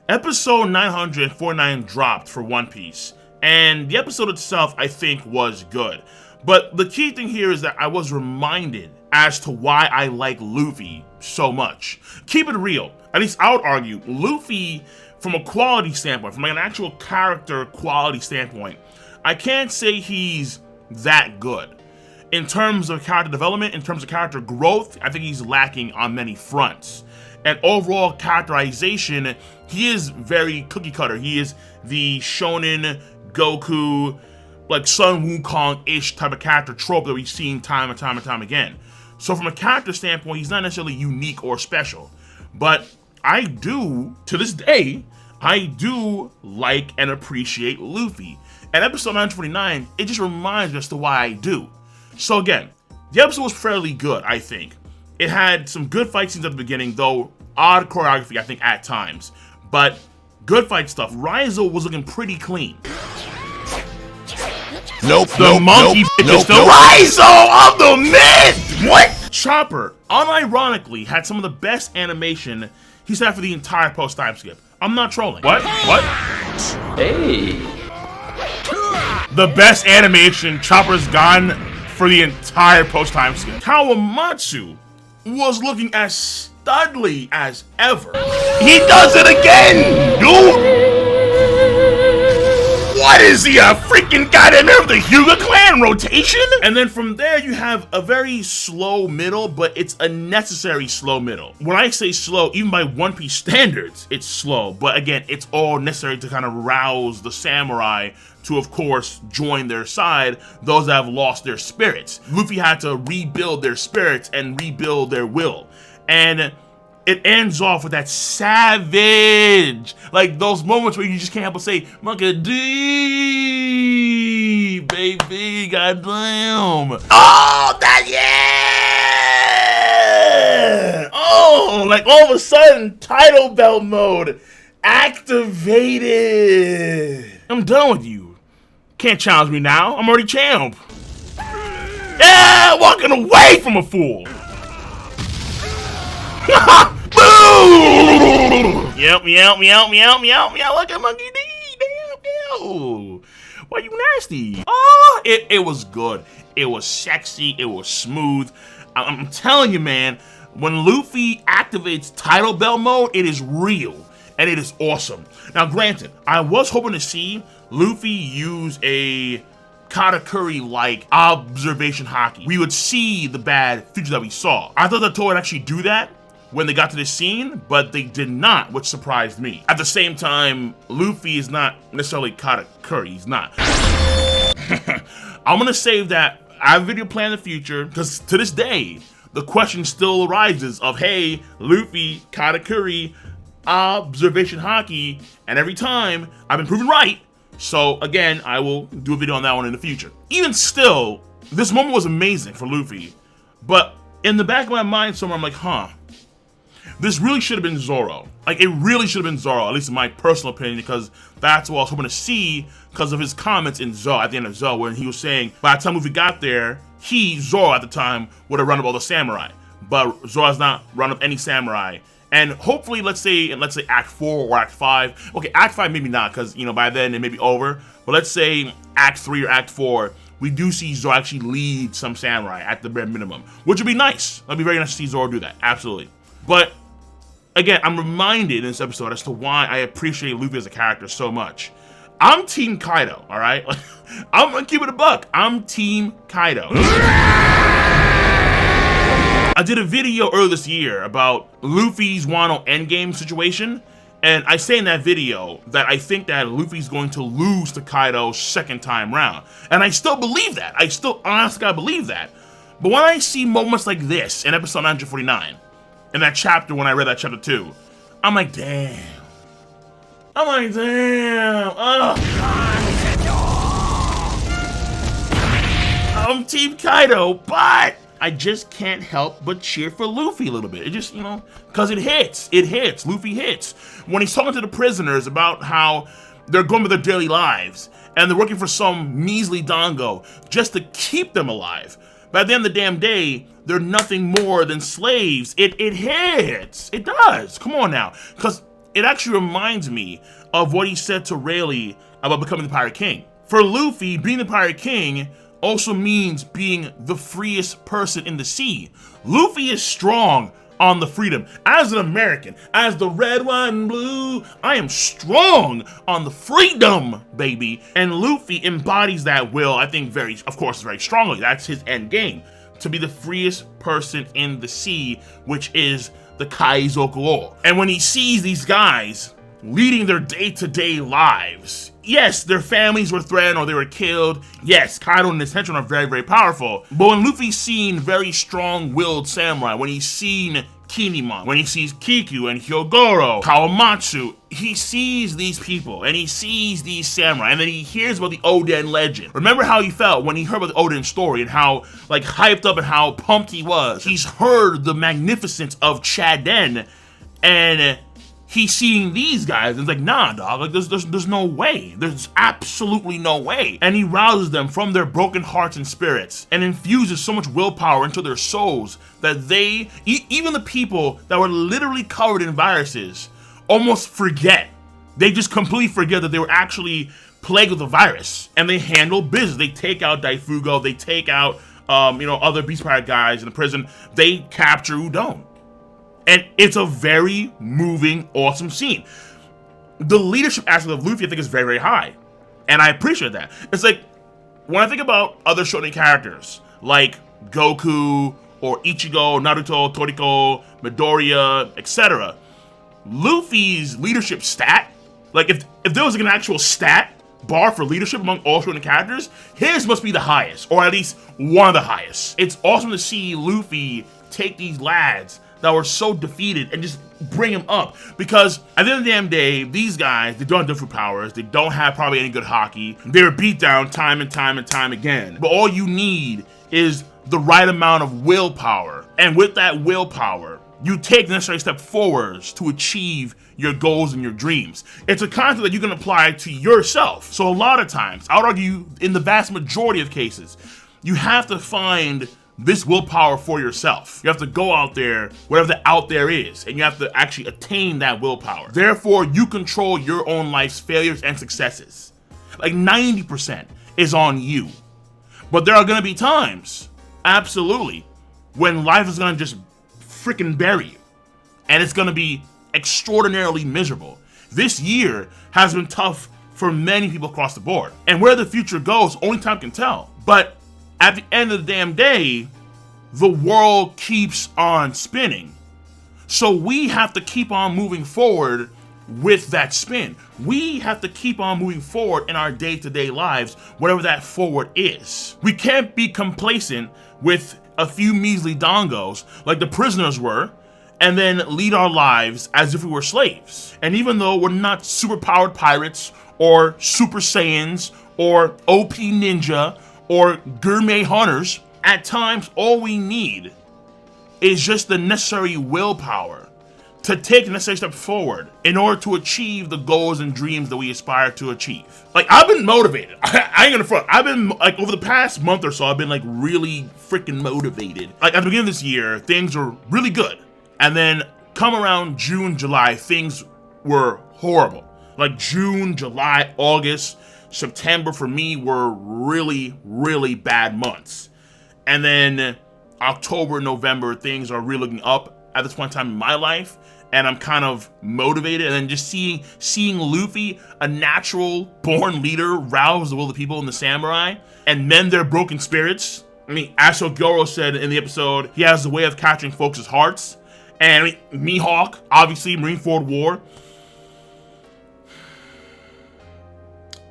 Episode 949 dropped for One Piece, and the episode itself, I think, was good. But the key thing here is that I was reminded as to why I like Luffy so much. Keep it real. At least I would argue, Luffy, from a quality standpoint, from like an actual character quality standpoint, I can't say he's that good. In terms of character development, in terms of character growth, I think he's lacking on many fronts. And overall characterization, he is very cookie cutter. He is the shonen, Goku, like Sun Wukong-ish type of character trope that we've seen time and time and time again. So from a character standpoint, he's not necessarily unique or special. But I do, to this day, I do like and appreciate Luffy. And episode 949, it just reminds me as to why I do. So again, the episode was fairly good, I think. It had some good fight scenes at the beginning, though odd choreography, I think, at times. But good fight stuff. Raizo was looking pretty clean. The monkey bitch is still Raizo of the mid! What? Chopper, unironically, had some of the best animation he's had for the entire post-time skip. I'm not trolling. What? Hey. The best animation Chopper's gotten for the entire post-time skip. Kawamatsu was looking as studly as ever. He does it again, dude! What is he, a freaking goddamn member of the Hyuga clan rotation? And then from there you have a very slow middle, but it's a necessary slow middle. When I say slow, even by One Piece standards, it's slow. But again, it's all necessary to kind of rouse the samurai to, of course, join their side, those that have lost their spirits. Luffy had to rebuild their spirits and rebuild their will. And it ends off with that savage, like those moments where you just can't help but say, Monkey D, baby, goddamn. Oh, that, yeah! Oh, like all of a sudden, title belt mode activated. I'm done with you. Can't challenge me now. I'm already champ. Yeah, walking away from a fool. Boom! Yep. Look at Monkey D. Damn. Why you nasty? Oh, it was good. It was sexy. It was smooth. I'm telling you, man, when Luffy activates title belt mode, it is real. And it is awesome. Now, granted, I was hoping to see Luffy use a Katakuri-like observation haki. We would see the bad future that we saw. I thought that Toei would actually do that when they got to this scene, but they did not, which surprised me. At the same time, Luffy is not necessarily Katakuri. He's not. I'm gonna save that. I have a video planned in the future, because to this day, the question still arises of, hey, Luffy, Katakuri, observation haki, and every time I've been proven right. So again, I will do a video on that one in the future. Even still, this moment was amazing for Luffy, but in the back of my mind somewhere, I'm like, this really should have been Zoro. Like, it really should have been Zoro, at least in my personal opinion, because that's what I was hoping to see because of his comments in Zoro, at the end of Zoro, when he was saying, by the time Luffy got there, Zoro at the time, would have run up all the samurai. But Zoro has not run up any samurai. And hopefully, let's say Act 4 or Act 5. Okay, Act 5 maybe not, because, by then it may be over. But let's say Act 3 or Act 4, we do see Zoro actually lead some samurai at the bare minimum, which would be nice. That'd be very nice to see Zoro do that, absolutely. But again, I'm reminded in this episode as to why I appreciate Luffy as a character so much. I'm Team Kaido, all right? I'm gonna keep it a buck. I'm Team Kaido. I did a video earlier this year about Luffy's Wano endgame situation, and I say in that video that I think that Luffy's going to lose to Kaido second time round. And I still believe that. I still honestly gotta believe that. But when I see moments like this in episode 949, in that chapter when I read that chapter 2, I'm like, damn. I'm Team Kaido, but I just can't help but cheer for Luffy a little bit. It just, because it hits. Luffy hits. When he's talking to the prisoners about how they're going with their daily lives, and they're working for some measly dango just to keep them alive. But at the end of the damn day, they're nothing more than slaves. It hits. It does. Come on now. Because it actually reminds me of what he said to Rayleigh about becoming the Pirate King. For Luffy, being the Pirate King also means being the freest person in the sea. Luffy is strong on the freedom. As an American, as the red, white, and blue, I am strong on the freedom, baby. And Luffy embodies that will, I think, very strongly. That's his end game, to be the freest person in the sea, which is the K.O.L. And when he sees these guys leading their day-to-day lives, yes, their families were threatened or they were killed. Yes, Kaido and his henchmen are very, very powerful. But when Luffy's seen very strong-willed samurai, when he's seen Kinemon, when he sees Kiku and Hyogoro, Kawamatsu, he sees these people and he sees these samurai, and then he hears about the Oden legend. Remember how he felt when he heard about the Oden story and how like hyped up and how pumped he was. He's heard the magnificence of Chaden, and he's seeing these guys and it's like, nah, dog, like there's no way. There's absolutely no way. And he rouses them from their broken hearts and spirits and infuses so much willpower into their souls that they, even the people that were literally covered in viruses, almost forget. They just completely forget that they were actually plagued with a virus, and they handle business. They take out Daifugo, they take out other Beast Pirate guys in the prison. They capture Udon. And it's a very moving, awesome scene. The leadership aspect of Luffy, I think, is very, very high. And I appreciate that. It's like, when I think about other shonen characters, like Goku, or Ichigo, Naruto, Toriko, Midoriya, etc., Luffy's leadership stat, like if there was like an actual stat bar for leadership among all shonen characters, his must be the highest, or at least one of the highest. It's awesome to see Luffy take these lads that were so defeated and just bring them up, because at the end of the damn day, these guys, they don't have different powers, they don't have probably any good hockey, they were beat down time and time and time again, but all you need is the right amount of willpower, and with that willpower, you take the necessary step forwards to achieve your goals and your dreams. It's a concept that you can apply to yourself. So a lot of times, I would argue in the vast majority of cases, you have to find this willpower for yourself. You have to go out there, whatever the out there is, and you have to actually attain that willpower. Therefore, you control your own life's failures and successes. Like 90% is on you. But there are gonna be times, absolutely, when life is gonna just freaking bury you. And it's gonna be extraordinarily miserable. This year has been tough for many people across the board. And where the future goes, only time can tell. But at the end of the damn day, the world keeps on spinning. So we have to keep on moving forward with that spin. We have to keep on moving forward in our day-to-day lives, whatever that forward is. We can't be complacent with a few measly dongos like the prisoners were, and then lead our lives as if we were slaves. And even though we're not super-powered pirates, or Super Saiyans, or OP Ninja, or gourmet hunters, at times all we need is just the necessary willpower to take the necessary step forward in order to achieve the goals and dreams that we aspire to achieve. Like, I've been motivated. I ain't gonna front. I've been, like, over the past month or so, I've been, like, really freaking motivated. Like, at the beginning of this year, things were really good. And then come around June, July, things were horrible. Like, June, July, August, September for me were really, really bad months. And then October, November, things are really looking up at this point in time in my life. And I'm kind of motivated. And then just seeing Luffy, a natural born leader, rouse the will of the people and the samurai and mend their broken spirits. I mean, as Hyogoro said in the episode, he has a way of capturing folks' hearts. And I mean, Mihawk, obviously, Marineford War.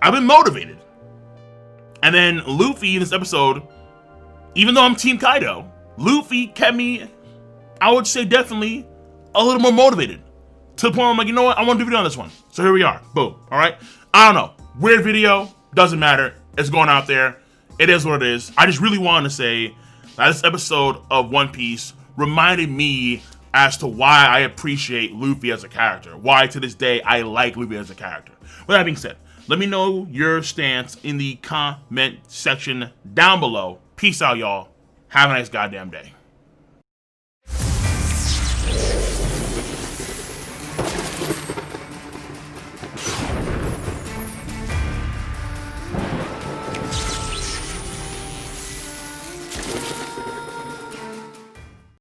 I've been motivated. And then Luffy in this episode, even though I'm Team Kaido, Luffy kept me, I would say, definitely a little more motivated. To the point where I'm like, you know what? I want to do a video on this one. So here we are. Boom. All right. I don't know. Weird video. Doesn't matter. It's going out there. It is what it is. I just really wanted to say that this episode of One Piece reminded me as to why I appreciate Luffy as a character. Why to this day I like Luffy as a character. With that being said, let me know your stance in the comment section down below. Peace out, y'all. Have a nice goddamn day.